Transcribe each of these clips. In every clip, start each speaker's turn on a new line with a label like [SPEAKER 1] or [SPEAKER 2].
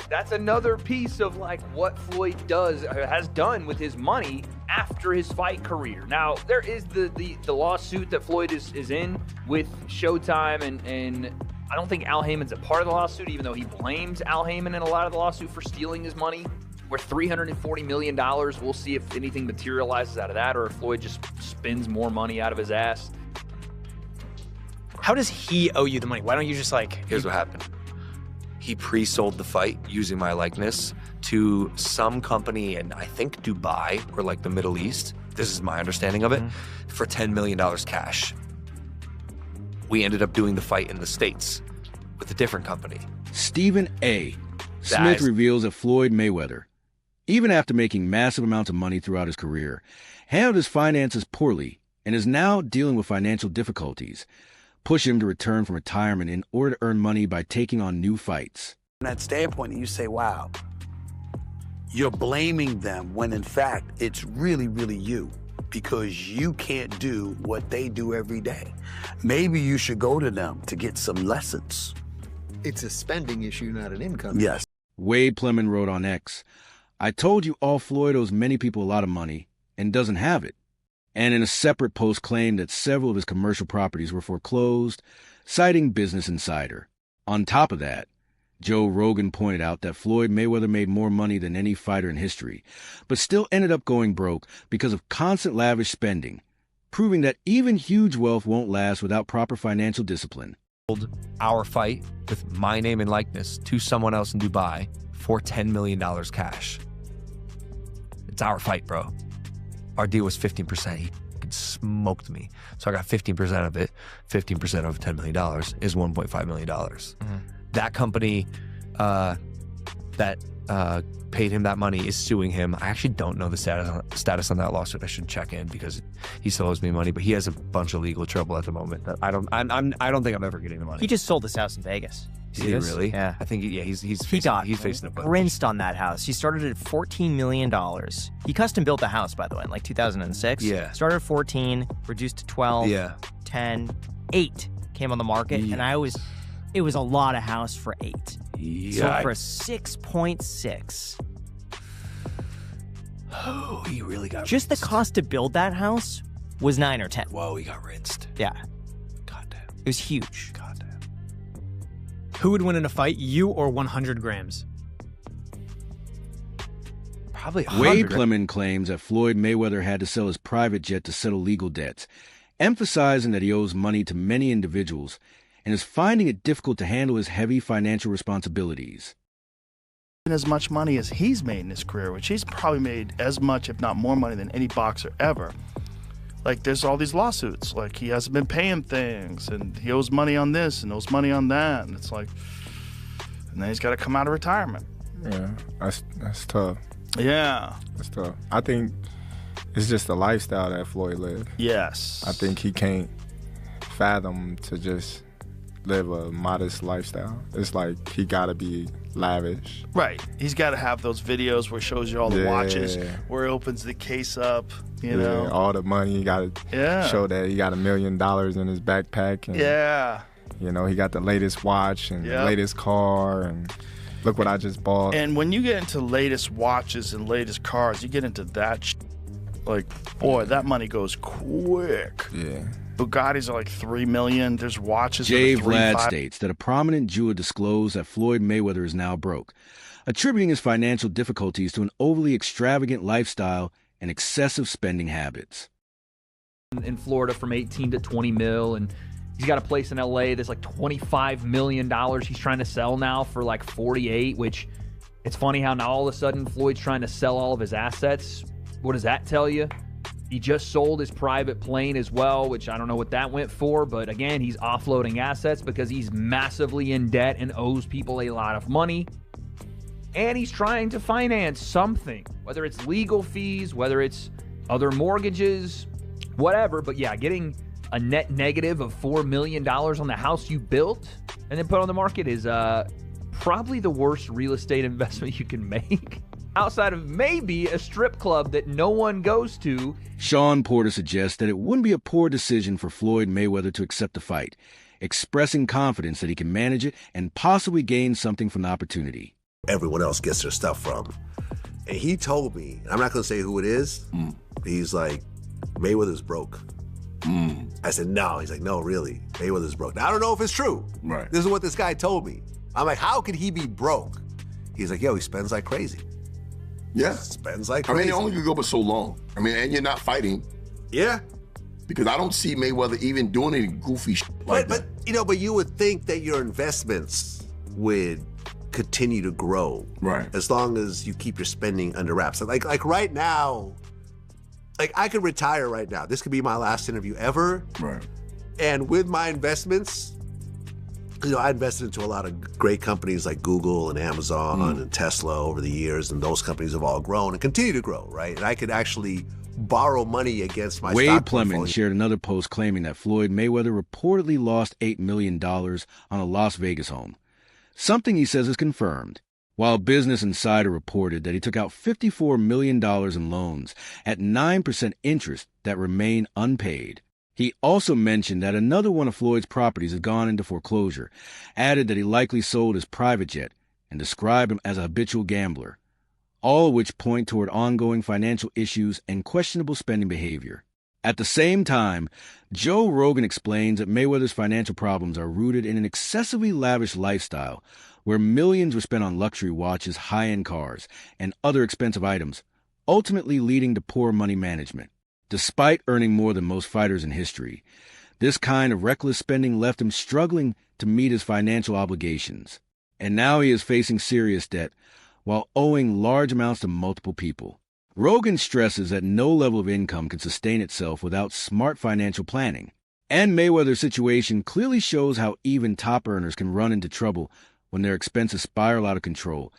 [SPEAKER 1] that's another piece of like what Floyd has done with his money after his fight career. Now, there is the lawsuit that Floyd is in with Showtime, and I don't think Al Heyman's a part of the lawsuit, even though he blames Al Heyman in a lot of the lawsuit for stealing his money. We're $340 million. We'll see if anything materializes out of that, or if Floyd just spends more money out of his ass.
[SPEAKER 2] How does he owe you the money? Why don't you just like...
[SPEAKER 3] Here's what happened. He pre-sold the fight using my likeness to some company in, I think, Dubai or like the Middle East. This is my understanding of it, for $10 million cash. We ended up doing the fight in the States with a different company.
[SPEAKER 4] Stephen A. Smith reveals that Floyd Mayweather, even after making massive amounts of money throughout his career, handled his finances poorly and is now dealing with financial difficulties, pushing him to return from retirement in order to earn money by taking on new fights.
[SPEAKER 5] From that standpoint, you say, wow, you're blaming them when in fact it's really, really you, because you can't do what they do every day. Maybe you should go to them to get some lessons.
[SPEAKER 6] It's a spending issue, not an income.
[SPEAKER 5] Yes.
[SPEAKER 4] Wade Plemen wrote on X, "I told you all Floyd owes many people a lot of money and doesn't have it." And in a separate post claimed that several of his commercial properties were foreclosed, citing Business Insider. On top of that, Joe Rogan pointed out that Floyd Mayweather made more money than any fighter in history, but still ended up going broke because of constant lavish spending, proving that even huge wealth won't last without proper financial discipline.
[SPEAKER 3] Our fight with my name and likeness to someone else in Dubai for $10 million cash. It's our fight, bro. Our deal was 15%. He smoked me. So I got 15% of it. 15% of $10 million is $1.5 million. That company that paid him that money is suing him. I actually don't know the status on that lawsuit. I should check in because he still owes me money, but he has a bunch of legal trouble at the moment that I don't think I'm ever getting the money.
[SPEAKER 2] He just sold his house in Vegas.
[SPEAKER 3] Did he really?
[SPEAKER 2] Yeah.
[SPEAKER 3] I think he's facing a bunch.
[SPEAKER 2] Rinsed on that house. He started at $14 million. He custom built the house, by the way, in like 2006.
[SPEAKER 3] Yeah.
[SPEAKER 2] Started at 14, reduced to 12,
[SPEAKER 3] Yeah.
[SPEAKER 2] 10, 8 came on the market, and it was a lot of house for 8.
[SPEAKER 3] Yeah.
[SPEAKER 2] So for 6.6.
[SPEAKER 3] Oh, he really got
[SPEAKER 2] Just
[SPEAKER 3] rinsed.
[SPEAKER 2] the cost to build that house was 9 or 10.
[SPEAKER 3] Whoa, he got rinsed.
[SPEAKER 2] Yeah.
[SPEAKER 3] Goddamn.
[SPEAKER 2] It was huge.
[SPEAKER 3] Goddamn.
[SPEAKER 7] Who would win in a fight, you or 100 grams?
[SPEAKER 3] Probably 100.
[SPEAKER 4] Wade Plemen claims that Floyd Mayweather had to sell his private jet to settle legal debts, emphasizing that he owes money to many individuals and is finding it difficult to handle his heavy financial responsibilities.
[SPEAKER 8] As much money as he's made in his career, which he's probably made as much, if not more money than any boxer ever. Like, there's all these lawsuits. Like, he hasn't been paying things, and he owes money on this and owes money on that, and it's like, and then he's got to come out of retirement.
[SPEAKER 9] Yeah, that's tough.
[SPEAKER 8] Yeah.
[SPEAKER 9] That's tough. I think it's just the lifestyle that Floyd lived.
[SPEAKER 8] Yes.
[SPEAKER 9] I think he can't fathom to just live a modest lifestyle. It's like he got to be lavish.
[SPEAKER 8] Right. He's got to have those videos where he shows you all the watches, where he opens the case up, you know.
[SPEAKER 9] All the money. He got to show that he got $1 million in his backpack. And, you know, he got the latest watch and the latest car, and look what I just bought.
[SPEAKER 8] And when you get into latest watches and latest cars, you get into that like, boy, that money goes quick.
[SPEAKER 9] Yeah.
[SPEAKER 8] Bugattis are like $3 million. There's watches.
[SPEAKER 4] Vlad states that a prominent jeweler disclosed that Floyd Mayweather is now broke, attributing his financial difficulties to an overly extravagant lifestyle and excessive spending habits.
[SPEAKER 1] In Florida from 18 to 20 mil, and he's got a place in LA that's like $25 million he's trying to sell now for like 48, which it's funny how now all of a sudden Floyd's trying to sell all of his assets. What does that tell you? He just sold his private plane as well, which I don't know what that went for, but again, he's offloading assets because he's massively in debt and owes people a lot of money. And he's trying to finance something, whether it's legal fees, whether it's other mortgages, whatever. But yeah, getting a net negative of $4 million on the house you built and then put on the market is probably the worst real estate investment you can make. Outside of maybe a strip club that no one goes to.
[SPEAKER 4] Shawn Porter suggests that it wouldn't be a poor decision for Floyd Mayweather to accept the fight, expressing confidence that he can manage it and possibly gain something from the opportunity.
[SPEAKER 10] everyone else gets their stuff from. And he told me, I'm not gonna say who it is, but he's like, Mayweather's broke. I said, no. He's like, no, really, Mayweather's broke. Now, I don't know if it's true.
[SPEAKER 11] Right.
[SPEAKER 10] This is what this guy told me. I'm like, how could he be broke? He's like, yo, he spends like crazy.
[SPEAKER 11] Yeah.
[SPEAKER 10] Spends like crazy.
[SPEAKER 11] I mean, it only could go but so long. I mean, and you're not fighting.
[SPEAKER 10] Yeah.
[SPEAKER 11] Because I don't see Mayweather even doing any goofy shit like that.
[SPEAKER 10] But you would think that your investments would continue to grow.
[SPEAKER 11] Right.
[SPEAKER 10] As long as you keep your spending under wraps. Like right now, like I could retire right now. This could be my last interview ever.
[SPEAKER 11] Right.
[SPEAKER 10] And with my investments, I invested into a lot of great companies like Google and Amazon and Tesla over the years, and those companies have all grown and continue to grow, right? And I could actually borrow money against my stock portfolio.
[SPEAKER 4] Plemen shared another post claiming that Floyd Mayweather reportedly lost $8 million on a Las Vegas home, something he says is confirmed, while Business Insider reported that he took out $54 million in loans at 9% interest that remain unpaid. He also mentioned that another one of Floyd's properties had gone into foreclosure, added that he likely sold his private jet, and described him as a habitual gambler, all of which point toward ongoing financial issues and questionable spending behavior. At the same time, Joe Rogan explains that Mayweather's financial problems are rooted in an excessively lavish lifestyle where millions were spent on luxury watches, high-end cars, and other expensive items, ultimately leading to poor money management. Despite earning more than most fighters in history, this kind of reckless spending left him struggling to meet his financial obligations. And now he is facing serious debt while owing large amounts to multiple people. Rogan stresses that no level of income can sustain itself without smart financial planning. And Mayweather's situation clearly shows how even top earners can run into trouble when their expenses spiral out of control,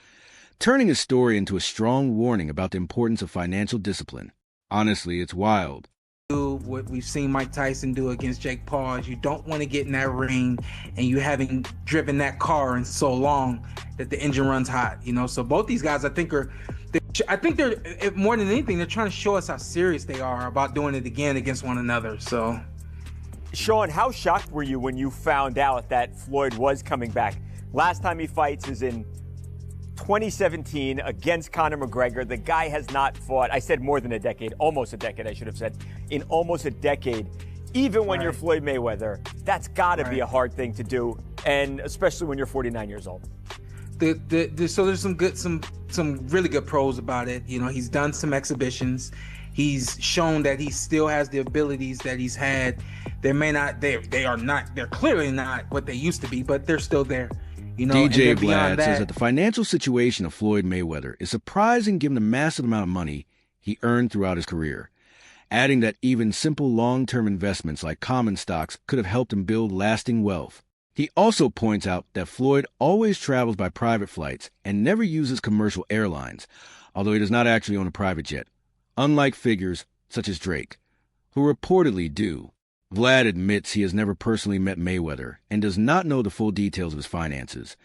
[SPEAKER 4] turning his story into a strong warning about the importance of financial discipline. Honestly, it's wild.
[SPEAKER 12] What we've seen Mike Tyson do against Jake Paul is you don't want to get in that ring and you haven't driven that car in so long that the engine runs hot, So both these guys, I think they're more than anything, they're trying to show us how serious they are about doing it again against one another. So,
[SPEAKER 13] Shawn, how shocked were you when you found out that Floyd was coming back? Last time he fights is in 2017 against Conor McGregor. The guy has not fought, I said more than a decade, almost a decade, I should have said, in almost a decade. Even when you're Floyd Mayweather, that's got to be a hard thing to do, and especially when you're 49 years old.
[SPEAKER 12] So there's some really good pros about it. He's done some exhibitions. He's shown that he still has the abilities that he's had. They're clearly not what they used to be, but they're still there.
[SPEAKER 4] DJ Vlad says that the financial situation of Floyd Mayweather is surprising given the massive amount of money he earned throughout his career, adding that even simple long-term investments like common stocks could have helped him build lasting wealth. He also points out that Floyd always travels by private flights and never uses commercial airlines, although he does not actually own a private jet, unlike figures such as Drake, who reportedly do. Vlad admits he has never personally met Mayweather and does not know the full details of his finances,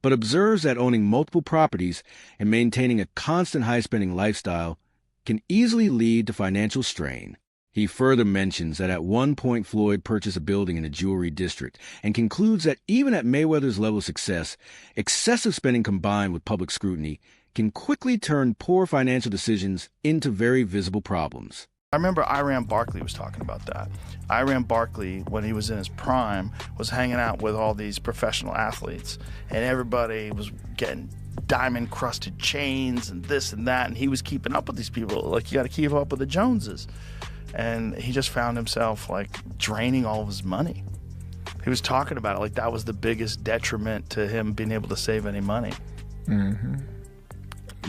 [SPEAKER 4] but observes that owning multiple properties and maintaining a constant high-spending lifestyle can easily lead to financial strain. He further mentions that at one point Floyd purchased a building in a jewelry district and concludes that even at Mayweather's level of success, excessive spending combined with public scrutiny can quickly turn poor financial decisions into very visible problems.
[SPEAKER 8] I remember Iran Barkley was talking about that. Iran Barkley, when he was in his prime, was hanging out with all these professional athletes, and everybody was getting diamond-crusted chains and this and that, and he was keeping up with these people. Like, you got to keep up with the Joneses. And he just found himself, draining all of his money. He was talking about it like that was the biggest detriment to him being able to save any money.
[SPEAKER 9] Mm-hmm.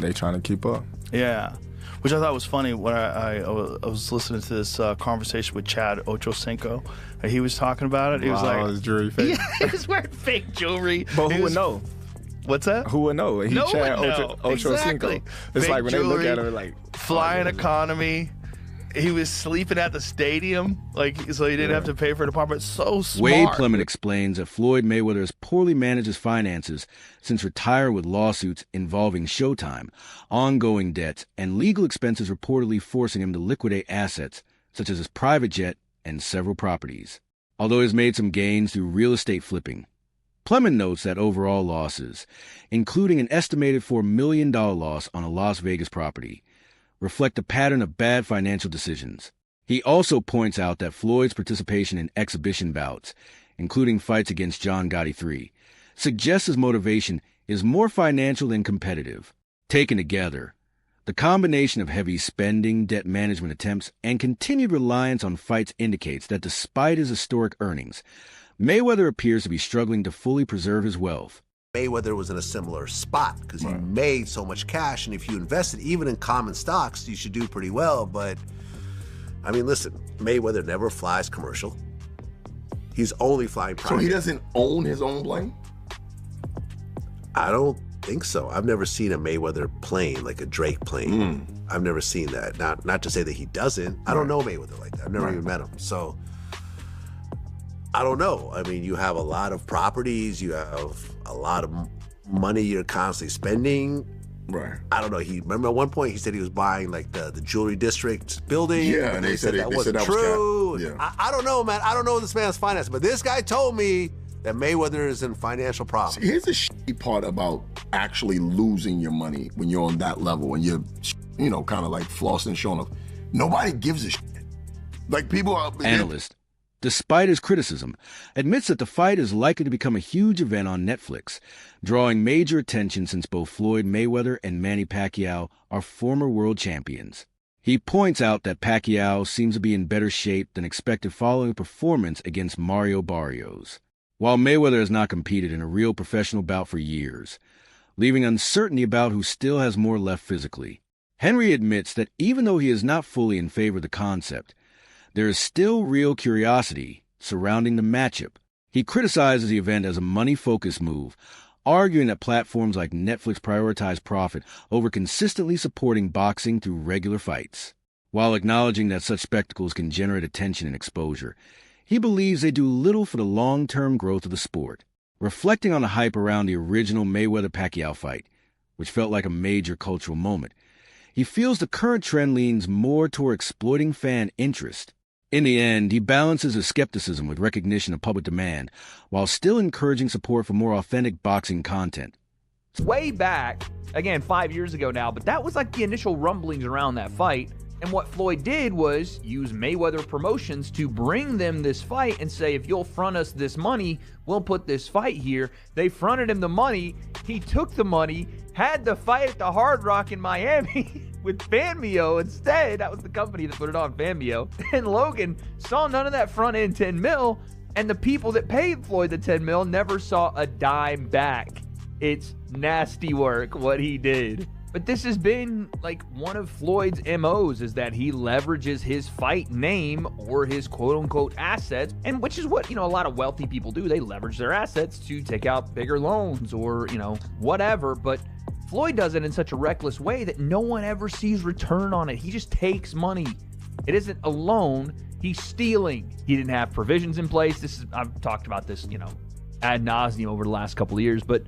[SPEAKER 9] They trying to keep up.
[SPEAKER 8] Yeah. Which I thought was funny when I was listening to this conversation with Chad Ochocinco. He was talking about it. He was like,
[SPEAKER 9] his jewelry fake.
[SPEAKER 8] Yeah, he was wearing fake jewelry.
[SPEAKER 9] But who would know?
[SPEAKER 8] What's that?
[SPEAKER 9] Who would know?
[SPEAKER 8] No one would know. Exactly.
[SPEAKER 9] It's
[SPEAKER 8] fake
[SPEAKER 9] like when
[SPEAKER 8] jewelry,
[SPEAKER 9] they look at him, like
[SPEAKER 8] flying economy. He was sleeping at the stadium, so he didn't have to pay for an apartment. So smart.
[SPEAKER 4] Wade Plemen explains that Floyd Mayweather has poorly managed his finances since retiring with lawsuits involving Showtime, ongoing debts, and legal expenses reportedly forcing him to liquidate assets such as his private jet and several properties. Although he's made some gains through real estate flipping, Plemen notes that overall losses, including an estimated $4 million loss on a Las Vegas property, reflect a pattern of bad financial decisions. He also points out that Floyd's participation in exhibition bouts, including fights against John Gotti III, suggests his motivation is more financial than competitive. Taken together, the combination of heavy spending, debt management attempts, and continued reliance on fights indicates that despite his historic earnings, Mayweather appears to be struggling to fully preserve his wealth.
[SPEAKER 10] Mayweather was in a similar spot because he made so much cash, and if you invested even in common stocks, you should do pretty well. But, I mean, listen, Mayweather never flies commercial. He's only flying private.
[SPEAKER 11] So he doesn't own his own plane?
[SPEAKER 10] I don't think so. I've never seen a Mayweather plane, like a Drake plane. I've never seen that. Not to say that he doesn't. I don't know Mayweather like that. I've never even met him. So, I don't know. I mean, you have a lot of properties. You have a lot of money you're constantly spending.
[SPEAKER 11] Right.
[SPEAKER 10] I don't know. Remember at one point he said he was buying like the jewelry district building.
[SPEAKER 11] Yeah, and they said that wasn't true.
[SPEAKER 10] I don't know, man. I don't know this man's finances, but this guy told me that Mayweather is in financial problems.
[SPEAKER 11] See, here's the shitty part about actually losing your money when you're on that level and you're, kind of like flossing, showing up. Nobody gives a shit. Like people are...
[SPEAKER 4] Analyst, despite his criticism, admits that the fight is likely to become a huge event on Netflix, drawing major attention since both Floyd Mayweather and Manny Pacquiao are former world champions. He points out that Pacquiao seems to be in better shape than expected following a performance against Mario Barrios, while Mayweather has not competed in a real professional bout for years, leaving uncertainty about who still has more left physically. Henry admits that even though he is not fully in favor of the concept, there is still real curiosity surrounding the matchup. He criticizes the event as a money-focused move, arguing that platforms like Netflix prioritize profit over consistently supporting boxing through regular fights. While acknowledging that such spectacles can generate attention and exposure, he believes they do little for the long-term growth of the sport. Reflecting on the hype around the original Mayweather-Pacquiao fight, which felt like a major cultural moment, he feels the current trend leans more toward exploiting fan interest. In the end, he balances his skepticism with recognition of public demand, while still encouraging support for more authentic boxing content.
[SPEAKER 1] Way back, again, 5 years ago now, but that was like the initial rumblings around that fight. And what Floyd did was use Mayweather Promotions to bring them this fight and say, if you'll front us this money, we'll put this fight here. They fronted him the money. He took the money, had the fight at the Hard Rock in Miami with Fanmio instead. That was the company that put it on, Fanmio. And Logan saw none of that front end 10 mil, and the people that paid Floyd the 10 mil never saw a dime back. It's nasty work what he did. But this has been like one of Floyd's MOs, is that he leverages his fight name or his quote-unquote assets, and which is what, a lot of wealthy people do. They leverage their assets to take out bigger loans or, whatever. But Floyd does it in such a reckless way that no one ever sees return on it. He just takes money. It isn't a loan. He's stealing. He didn't have provisions in place. I've talked about this, ad nauseum over the last couple of years, but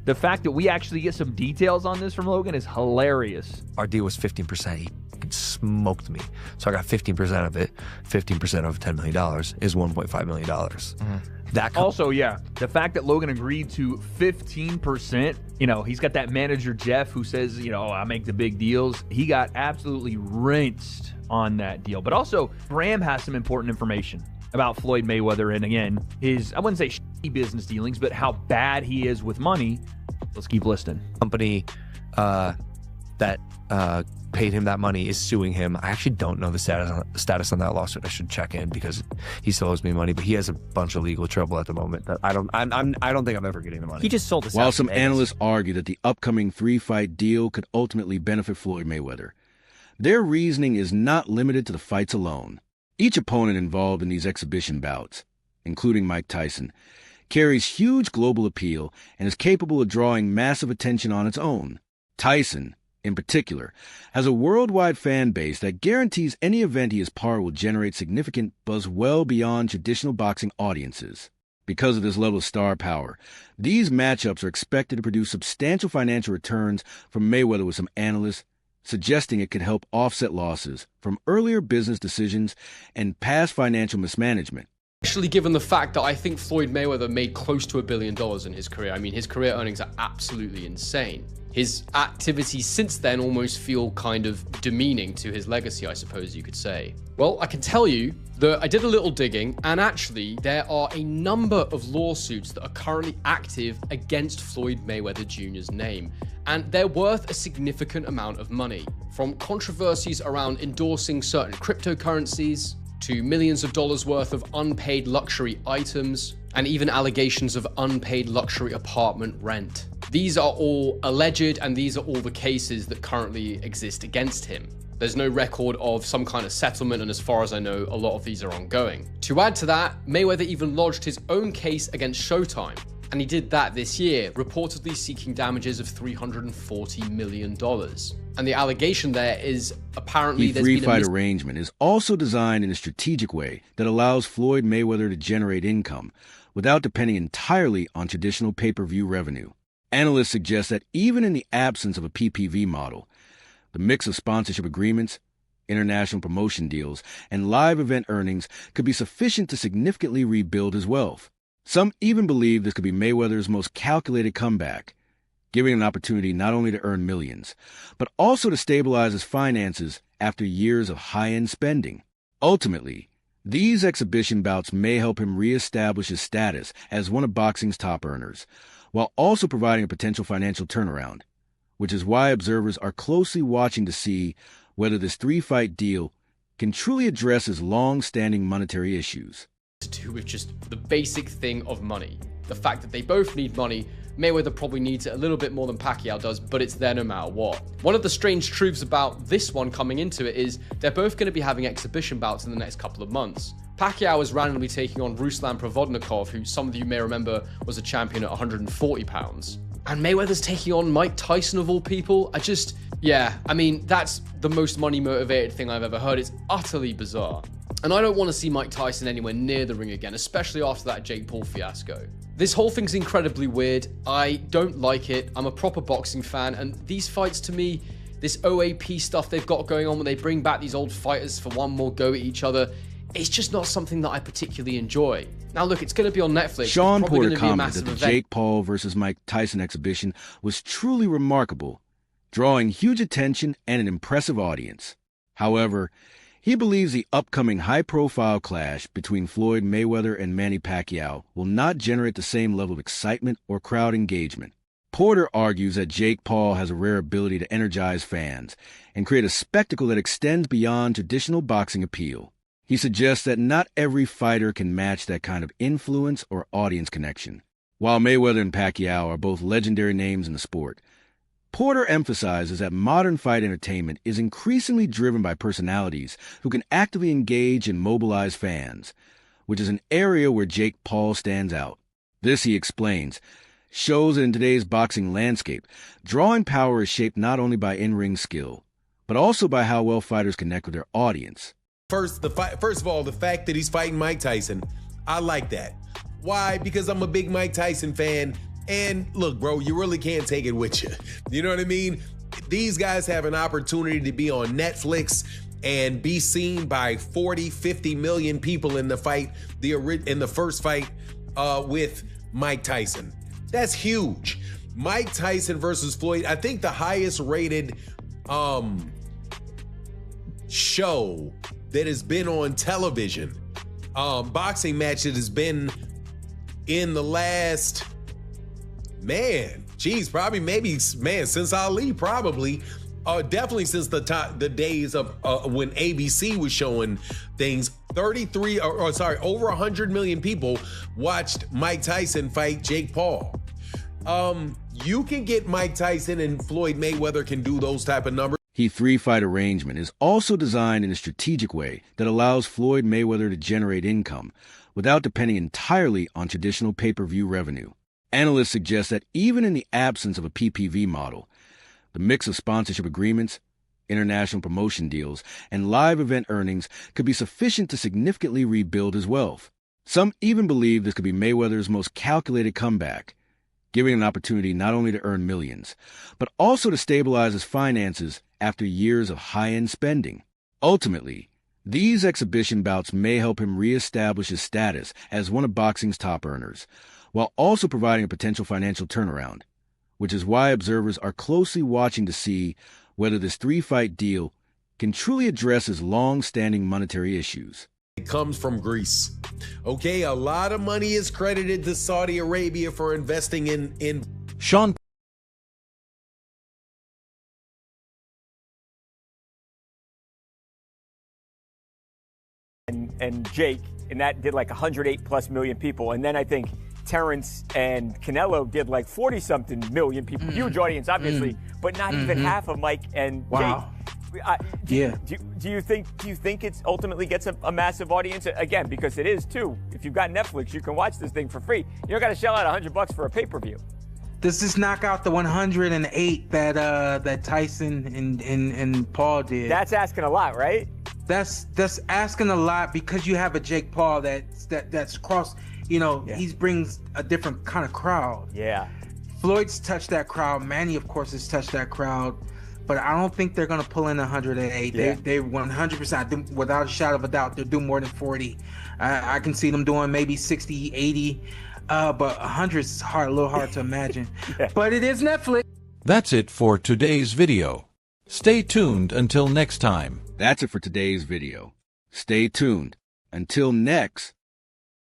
[SPEAKER 1] the fact that we actually get some details on this from Logan is hilarious.
[SPEAKER 3] Our deal was 15%. He smoked me. So I got 15% of it. 15% of $10 million is $1.5 million. Mm-hmm.
[SPEAKER 1] Also, yeah, the fact that Logan agreed to 15%, he's got that manager, Jeff, who says, I make the big deals. He got absolutely rinsed on that deal. But also, Graham has some important information about Floyd Mayweather and, again, his, I wouldn't say shitty business dealings, but how bad he is with money. Let's keep listening.
[SPEAKER 3] Company that paid him that money is suing him. I actually don't know the status on that lawsuit. I should check in because he still owes me money, but he has a bunch of legal trouble at the moment. That I don't think I'm ever getting the money.
[SPEAKER 2] He just sold his
[SPEAKER 4] While some analysts argue that the upcoming 3-fight deal could ultimately benefit Floyd Mayweather, their reasoning is not limited to the fights alone. Each opponent involved in these exhibition bouts, including Mike Tyson, carries huge global appeal and is capable of drawing massive attention on its own. Tyson, in particular, has a worldwide fan base that guarantees any event he is part of will generate significant buzz well beyond traditional boxing audiences. Because of this level of star power, these matchups are expected to produce substantial financial returns for Mayweather, with some analysts suggesting it could help offset losses from earlier business decisions and past financial mismanagement.
[SPEAKER 14] especially given the fact that I think Floyd Mayweather made close to $1 billion in his career. I mean, his career earnings are absolutely insane. His activities since then almost feel kind of demeaning to his legacy, I suppose you could say. Well, I can tell you that I did a little digging, and actually there are a number of lawsuits that are currently active against Floyd Mayweather Jr.'s name, and they're worth a significant amount of money. From controversies around endorsing certain cryptocurrencies, to millions of dollars worth of unpaid luxury items, and even allegations of unpaid luxury apartment rent. These are all alleged, and these are all the cases that currently exist against him. There's no record of some kind of settlement, and as far as I know, a lot of these are ongoing. To add to that, Mayweather even lodged his own case against Showtime, and he did that this year, reportedly seeking damages of $340 million. And the allegation there is apparently
[SPEAKER 4] the three-fight arrangement is also designed in a strategic way that allows Floyd Mayweather to generate income without depending entirely on traditional pay-per-view revenue. Analysts suggest that even in the absence of a PPV model, the mix of sponsorship agreements, international promotion deals, and live event earnings could be sufficient to significantly rebuild his wealth. Some even believe this could be Mayweather's most calculated comeback, giving an opportunity not only to earn millions, but also to stabilize his finances after years of high-end spending. Ultimately, these exhibition bouts may help him reestablish his status as one of boxing's top earners, while also providing a potential financial turnaround, which is why observers are closely watching to see whether this three-fight deal can truly address his long-standing monetary issues.
[SPEAKER 14] To do with just the basic thing of money. The fact that they both need money. Mayweather probably needs it a little bit more than Pacquiao does, but it's there no matter what. One of the strange truths about this one coming into it is they're both going to be having exhibition bouts in the next couple of months. Pacquiao is randomly taking on Ruslan Provodnikov, who some of you may remember was a champion at 140 pounds. And Mayweather's taking on Mike Tyson of all people. I mean, that's the most money motivated thing I've ever heard. It's utterly bizarre. And I don't want to see Mike Tyson anywhere near the ring again, especially after that Jake Paul fiasco. This whole thing's incredibly weird. I don't like it. I'm a proper boxing fan, and these fights to me, this OAP stuff they've got going on when they bring back these old fighters for one more go at each other, it's just not something that I particularly enjoy. Now look, it's going to be on Netflix.
[SPEAKER 4] Shawn Porter commented that the Jake Paul versus Mike Tyson exhibition was truly remarkable, drawing huge attention and an impressive audience. However, he believes the upcoming high-profile clash between Floyd Mayweather and Manny Pacquiao will not generate the same level of excitement or crowd engagement. Porter argues that Jake Paul has a rare ability to energize fans and create a spectacle that extends beyond traditional boxing appeal. He suggests that not every fighter can match that kind of influence or audience connection. While Mayweather and Pacquiao are both legendary names in the sport, Porter emphasizes that modern fight entertainment is increasingly driven by personalities who can actively engage and mobilize fans, which is an area where Jake Paul stands out. This, he explains, shows that in today's boxing landscape, drawing power is shaped not only by in-ring skill, but also by how well fighters connect with their audience.
[SPEAKER 15] First of all, the fact that he's fighting Mike Tyson, I like that. Why? Because I'm a big Mike Tyson fan. And look, bro, you really can't take it with you. You know what I mean? These guys have an opportunity to be on Netflix and be seen by 40, 50 million people in the fight, in the first fight with Mike Tyson. That's huge. Mike Tyson versus Floyd, I think the highest rated show that has been on television, boxing match that has been in the last, since Ali, probably, definitely since the days of when ABC was showing things. Over 100 million people watched Mike Tyson fight Jake Paul. You can get Mike Tyson and Floyd Mayweather can do those type of numbers.
[SPEAKER 4] The three-fight arrangement is also designed in a strategic way that allows Floyd Mayweather to generate income without depending entirely on traditional pay-per-view revenue. Analysts suggest that even in the absence of a PPV model, the mix of sponsorship agreements, international promotion deals, and live event earnings could be sufficient to significantly rebuild his wealth. Some even believe this could be Mayweather's most calculated comeback, giving an opportunity not only to earn millions, but also to stabilize his finances after years of high-end spending. Ultimately, These exhibition bouts may help him reestablish his status as one of boxing's top earners, while also providing a potential financial turnaround, which is why observers are closely watching to see whether this 3-fight deal can truly address his long-standing monetary issues.
[SPEAKER 15] It comes from Greece. Okay, a lot of money is credited to Saudi Arabia for investing in
[SPEAKER 16] Shawn
[SPEAKER 13] and Jake, and that did like 108+ million people. And then I think Terrence and Canelo did like 40-something million people. Huge audience, obviously, but not even half of Mike and Jake. Do you think it's ultimately gets a massive audience? Again, because it is too. If you've got Netflix, you can watch this thing for free. You don't got to shell out $100 for a pay-per-view.
[SPEAKER 12] Does this knock out the 108 that Tyson and Paul did?
[SPEAKER 13] That's asking a lot, right?
[SPEAKER 12] That's asking a lot, because you have a Jake Paul that's crossed. He brings a different kind of crowd.
[SPEAKER 13] Yeah.
[SPEAKER 12] Floyd's touched that crowd. Manny, of course, has touched that crowd. But I don't think they're going to pull in 108.
[SPEAKER 13] Yeah.
[SPEAKER 12] They 100%, without a shadow of a doubt, they'll do more than 40. I can see them doing maybe 60, 80. But 100 is a little hard to imagine. But it is Netflix.
[SPEAKER 16] That's it for today's video. Stay tuned until next time.
[SPEAKER 4] That's it for today's video. Stay tuned. Until next